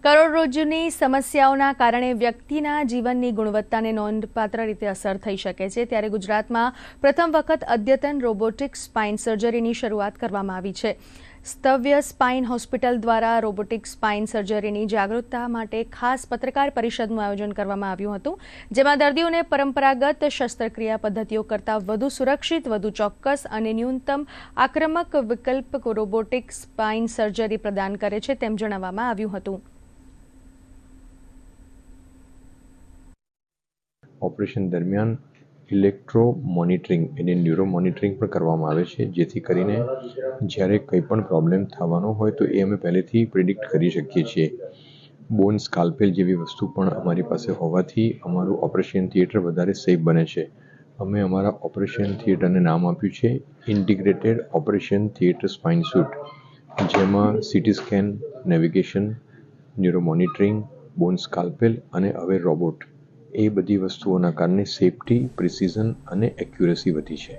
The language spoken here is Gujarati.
કરોડરજ્જુની સમસ્યાઓના કારણે વ્યક્તિના જીવનની ગુણવત્તાને નોંધપાત્ર રીતે અસર થઈ શકે છે, ત્યારે ગુજરાતમાં પ્રથમ વખત અદ્યતન રોબોટિક સ્પાઇન સર્જરીની શરૂઆત કરવામાં આવી છે. સ્તવ્ય સ્પાઇન હોસ્પિટલ દ્વારા રોબોટિક સ્પાઇન સર્જરીની જાગૃતતા માટે ખાસ પત્રકાર પરિષદનું આયોજન કરવામાં આવ્યું હતું, જેમાં દર્દીઓને પરંપરાગત શસ્ત્રક્રિયા પદ્ધતિઓ કરતાં વધુ સુરક્ષિત, વધુ ચોક્કસ અને ન્યૂનતમ આક્રમક વિકલ્પ રોબોટિક સ્પાઇન સર્જરી પ્રદાન કરે છે તેમ જણાવવામાં આવ્યું હતું. ઓપરેશન દરમિયાન ઇલેક્ટ્રો મોનિટરિંગ એટલે ન્યુરો મોનિટરિંગ પણ કરવામાં આવે છે, જેથી કરીને જ્યારે કંઈ પણ પ્રોબ્લેમ થવાનો હોય તો એ અમે પહેલેથી પ્રિડિક્ટ કરી શકીએ છીએ. બોન સ્કાલ્પેલ જેવી વસ્તુ પણ અમારી પાસે હોવાથી અમારું ઓપરેશન થિયેટર વધારે સેફ બને છે. અમે અમારા ઓપરેશન થિયેટરને નામ આપ્યું છે integrated operation theatre spine suite, જેમાં CT scan, navigation, neuro monitoring, bone scalpel અને હવે રોબોટ, એ બધી વસ્તુઓના કારણે સેફટી, પ્રિસિઝન અને એક્યુરેસી વધી છે.